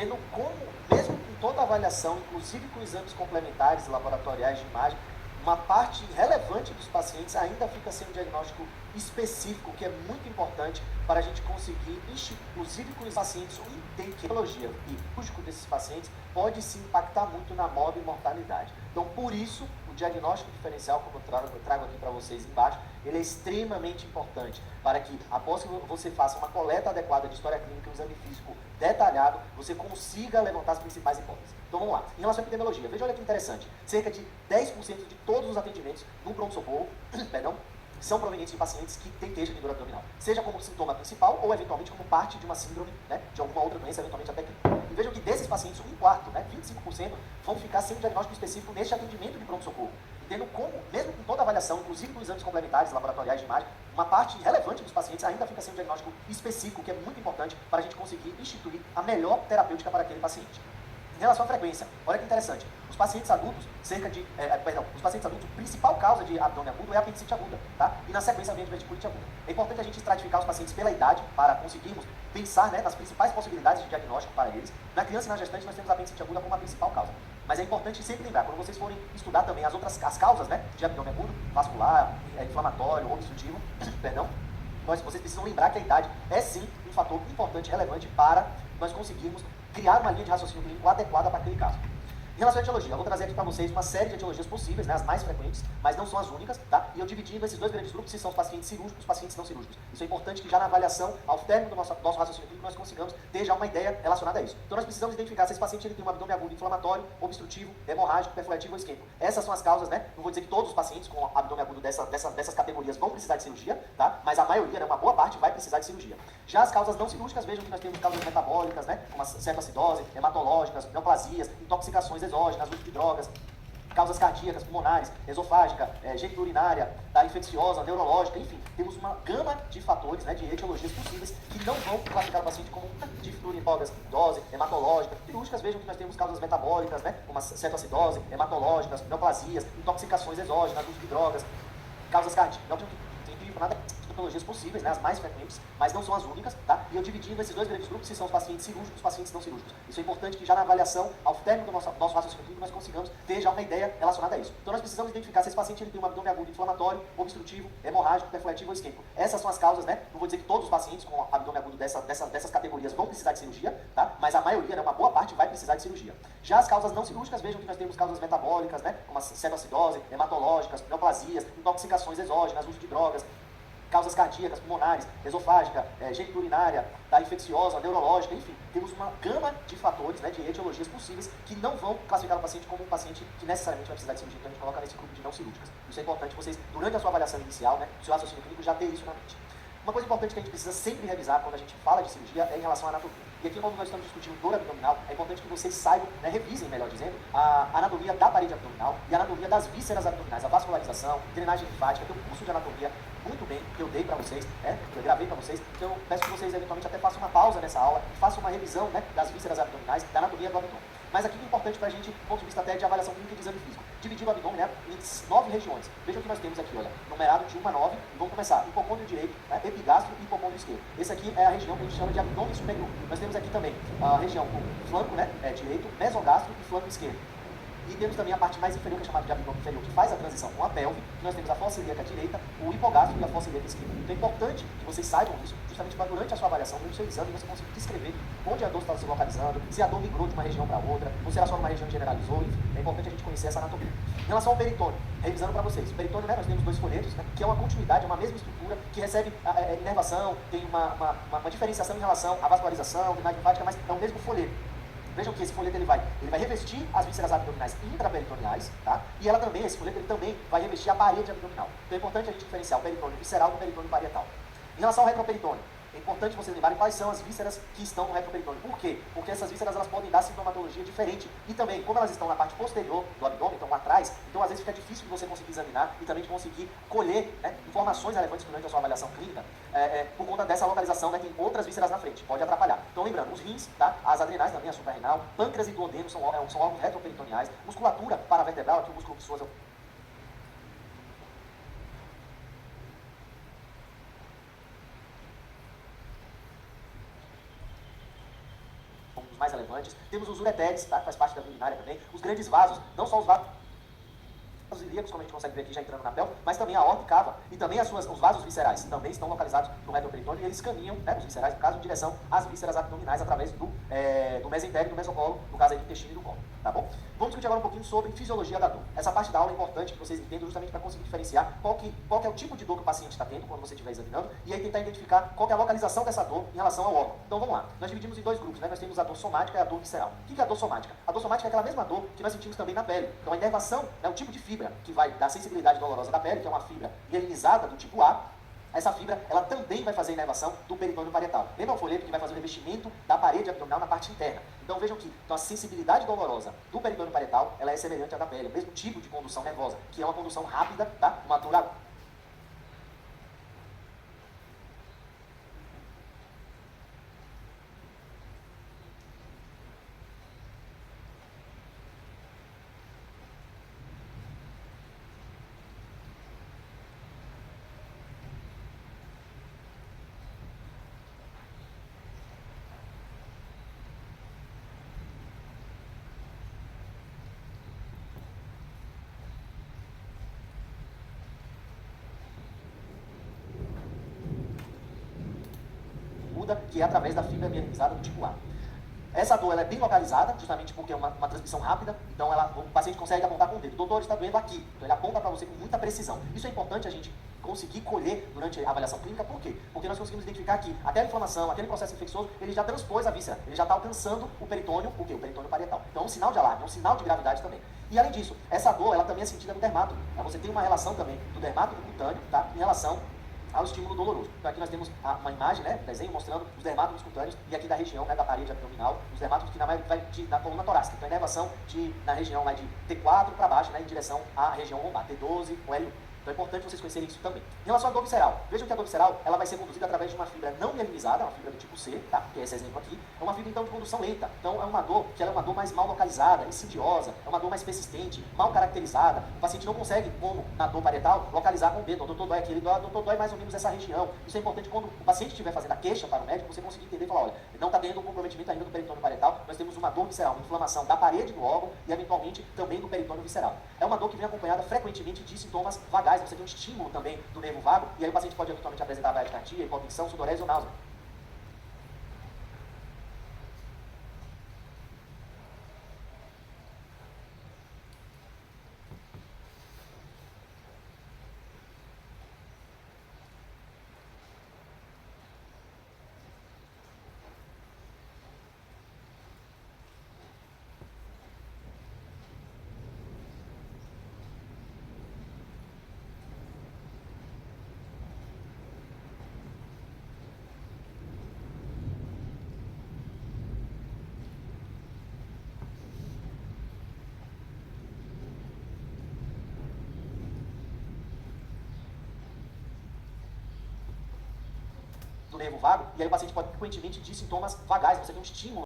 entendendo como, mesmo com toda a avaliação, inclusive com exames complementares laboratoriais de imagem, uma parte relevante dos pacientes ainda fica sem um diagnóstico específico, que é muito importante para a gente conseguir, inclusive com os pacientes, entender que a etiologia e o cústico desses pacientes pode se impactar muito na morbidade e mortalidade. Então, por isso, o diagnóstico diferencial, como eu trago aqui para vocês embaixo, ele é extremamente importante para que, após que você faça uma coleta adequada de história clínica e um exame físico detalhado, você consiga levantar as principais hipóteses. Então vamos lá. Em relação à epidemiologia, veja olha que interessante. Cerca de 10% de todos os atendimentos no pronto-socorro, são provenientes de pacientes que têm queixa de dor abdominal, seja como sintoma principal ou eventualmente como parte de uma síndrome, de alguma outra doença, eventualmente até clínica. E vejam que desses pacientes, um quarto, 25%, vão ficar sem diagnóstico específico neste atendimento de pronto-socorro. Entendendo como, mesmo com toda a avaliação, inclusive com exames complementares laboratoriais de imagem, uma parte relevante dos pacientes ainda fica sem um diagnóstico específico, que é muito importante para a gente conseguir instituir a melhor terapêutica para aquele paciente. Em relação à frequência, olha que interessante. Os pacientes adultos, os pacientes adultos, a principal causa de abdômen agudo é a apendicite aguda, tá? E na sequência vem a diverticulite aguda. É importante a gente estratificar os pacientes pela idade para conseguirmos pensar, nas principais possibilidades de diagnóstico para eles. Na criança e na gestante nós temos a apendicite aguda como a principal causa. Mas é importante sempre lembrar, quando vocês forem estudar também as causas, de abdômen agudo, vascular, inflamatório, obstrutivo, vocês precisam lembrar que a idade é sim um fator importante, relevante para nós conseguirmos criar uma linha de raciocínio clínico adequada para aquele caso. Em relação à etiologia, eu vou trazer aqui para vocês uma série de etiologias possíveis, as mais frequentes, mas não são as únicas, tá? E eu dividindo esses dois grandes grupos, se são os pacientes cirúrgicos e os pacientes não cirúrgicos. Isso é importante que já na avaliação, ao término do nosso raciocínio clínico, nós consigamos ter já uma ideia relacionada a isso. Então nós precisamos identificar se esse paciente ele tem um abdômen agudo inflamatório, obstrutivo, hemorrágico, perfurativo ou isquêmico. Essas são as causas, Não vou dizer que todos os pacientes com abdômen agudo dessas categorias vão precisar de cirurgia, tá? Mas a maioria, uma boa parte, vai precisar de cirurgia. Já as causas não cirúrgicas, vejam que nós temos causas metabólicas, como a cetoacidose, hematológicas, neoplasias, intoxicações exógenas, uso de drogas, causas cardíacas, pulmonares, esofágica, geniturinária, infecciosa, neurológica, enfim, temos uma gama de fatores, de etiologias possíveis que não vão classificar o paciente como diflurinose, dose, hematológica. Cirúrgicas, vejam que nós temos causas metabólicas, como a cetoacidose, hematológicas, neoplasias, intoxicações exógenas, uso de drogas, causas cardíacas, patologias possíveis, as mais frequentes, mas não são as únicas, tá? E eu dividindo esses dois grandes grupos, se são os pacientes cirúrgicos e os pacientes não cirúrgicos. Isso é importante que já na avaliação, ao término do nosso raciocínio clínico, nós consigamos ter já uma ideia relacionada a isso. Então nós precisamos identificar se esse paciente ele tem um abdômen agudo inflamatório, obstrutivo, hemorrágico, perfurativo ou isquêmico. Essas são as causas, Não vou dizer que todos os pacientes com abdômen agudo dessas categorias vão precisar de cirurgia, tá? Mas a maioria, uma boa parte, vai precisar de cirurgia. Já as causas não cirúrgicas, vejam que nós temos causas metabólicas, como a cetoacidose, hematológicas, neoplasias, intoxicações exógenas, uso de drogas, causas cardíacas, pulmonares, esofágica, geniturinária, infecciosa, neurológica, enfim, temos uma gama de fatores, de etiologias possíveis que não vão classificar o paciente como um paciente que necessariamente vai precisar de cirurgia, então a gente coloca nesse grupo de não cirúrgicas. Isso é importante vocês, durante a sua avaliação inicial, o seu raciocínio clínico, já ter isso na mente. Uma coisa importante que a gente precisa sempre revisar quando a gente fala de cirurgia é em relação à anatomia. E aqui, quando nós estamos discutindo dor abdominal, é importante que vocês saibam, revisem, melhor dizendo, a anatomia da parede abdominal e a anatomia das vísceras abdominais, a vascularização, drenagem linfática. Tem um curso de anatomia muito bem, que eu dei para vocês, que eu gravei para vocês. Então, eu peço que vocês, eventualmente, até façam uma pausa nessa aula e façam uma revisão, das vísceras abdominais, da anatomia do abdômen. Mas aqui é importante para a gente, do ponto de vista até de avaliação clínica e de exame físico, dividir o abdômen em 9 regiões. Vejam que nós temos aqui, olha, numerado de 1 a 9, e vamos começar. Hipocôndrio direito, epigastro e hipocôndrio esquerdo. Esse aqui é a região que a gente chama de abdômen superior. Nós temos aqui também a região do flanco, direito, mesogastro e flanco esquerdo. E temos também a parte mais inferior, que é chamada de abdômen inferior, que faz a transição com a pelve, que nós temos a fossa ilíaca direita, o hipogastro e a fossa ilíaca esquerda. Então é importante que vocês saibam isso, justamente para durante a sua avaliação, durante o seu exame, você conseguir descrever onde a dor está se localizando, se a dor migrou de uma região para outra, ou se era só numa região que generalizou, enfim, é importante a gente conhecer essa anatomia. Em relação ao peritônio, revisando para vocês, o peritônio, nós temos 2 folhetos, que é uma continuidade, é uma mesma estrutura, que recebe inervação, tem uma diferenciação em relação à vascularização, drenagem linfática, mas é o mesmo folheto. Vejam que esse folheto ele vai revestir as vísceras abdominais intraperitoneais, tá? E ela também, esse folheto ele também vai revestir a parede abdominal. Então é importante a gente diferenciar o peritônio visceral do peritônio parietal. Em relação ao retroperitônio, é importante vocês lembrarem quais são as vísceras que estão no retroperitônio. Por quê? Porque essas vísceras elas podem dar sintomatologia diferente. E também, como elas estão na parte posterior do abdômen, então atrás, então às vezes fica difícil de você conseguir examinar e também de conseguir colher informações relevantes durante a sua avaliação clínica por conta dessa localização, tem outras vísceras na frente, pode atrapalhar. Então lembrando, os rins, tá? As adrenais também, a suprarrenal, pâncreas e duodeno são órgãos retroperitoneais, musculatura paravertebral, aqui o músculo psoas um dos mais relevantes. Temos os ureteres, tá? Que faz parte da via urinária também. Os grandes vasos, não só os vasos ilíacos, como a gente consegue ver aqui já entrando na pelve, mas também a aorta e cava, e também os vasos viscerais também estão localizados no retroperitônio e eles caminham, né, os viscerais, no caso, em direção às vísceras abdominais através do mesentério, do mesocolo, no caso aí do intestino e do colo, tá bom? Vamos discutir agora um pouquinho sobre fisiologia da dor. Essa parte da aula é importante que vocês entendam justamente para conseguir diferenciar qual que é o tipo de dor que o paciente está tendo quando você estiver examinando e aí tentar identificar qual que é a localização dessa dor em relação ao órgão. Então vamos lá, nós dividimos em dois grupos, né? Nós temos a dor somática e a dor visceral. O que é a dor somática? A dor somática é aquela mesma dor que nós sentimos também na pele. Então a inervação é o tipo de fibra que vai dar sensibilidade dolorosa da pele, que é uma fibra mielinizada do tipo A. Essa fibra, ela também vai fazer a inervação do peritônio parietal. Lembra o folheto que vai fazer o revestimento da parede abdominal na parte interna? Então vejam que então, a sensibilidade dolorosa do peritônio parietal, ela é semelhante à da pele, o mesmo tipo de condução nervosa, que é uma condução rápida, tá? Uma dor aguda, que é através da fibra mielinizada do tipo A. Essa dor ela é bem localizada, justamente porque é uma transmissão rápida, então o paciente consegue apontar com o dedo. Doutor, está doendo aqui. Então ele aponta para você com muita precisão. Isso é importante a gente conseguir colher durante a avaliação clínica, por quê? Porque nós conseguimos identificar que até a inflamação, aquele processo infeccioso, ele já transpôs a víscera, ele já está alcançando o peritônio, o quê? O peritônio parietal. Então é um sinal de alarme, é um sinal de gravidade também. E além disso, essa dor ela também é sentida no dermato. Você tem uma relação também do dermato do cutâneo, tá? Em relação ao estímulo doloroso. Então aqui nós temos uma imagem, né, um desenho mostrando os dermátomos cutâneos e aqui da região, né, da parede abdominal, os dermátomos que na maioria vai da coluna torácica. Então a inervação na região vai de T4 para baixo, né, em direção à região lombar, T12 ou L1. Então é importante vocês conhecerem isso também. Em relação à dor visceral, vejam que a dor visceral ela vai ser conduzida através de uma fibra não mielinizada, uma fibra do tipo C, tá? Que é esse exemplo aqui. É uma fibra então de condução lenta. Então é uma dor que ela é uma dor mais mal localizada, insidiosa, é uma dor mais persistente, mal caracterizada. O paciente não consegue, como na dor parietal, localizar com o dedo. O doutor dói aqui, ele dói, o doutor dói mais ou menos essa região. Isso é importante quando o paciente estiver fazendo a queixa para o médico, você conseguir entender e falar, olha, não está tendo um comprometimento ainda do peritônio parietal, nós temos uma dor visceral, uma inflamação da parede do órgão e eventualmente também do peritônio visceral. É uma dor que vem acompanhada frequentemente de sintomas vagais, você tem um estímulo também do nervo vago, e aí o paciente pode eventualmente apresentar bradicardia, hipotensão, sudorese ou náusea. Do nervo vago, e aí o paciente pode frequentemente de sintomas vagais, você tem um estímulo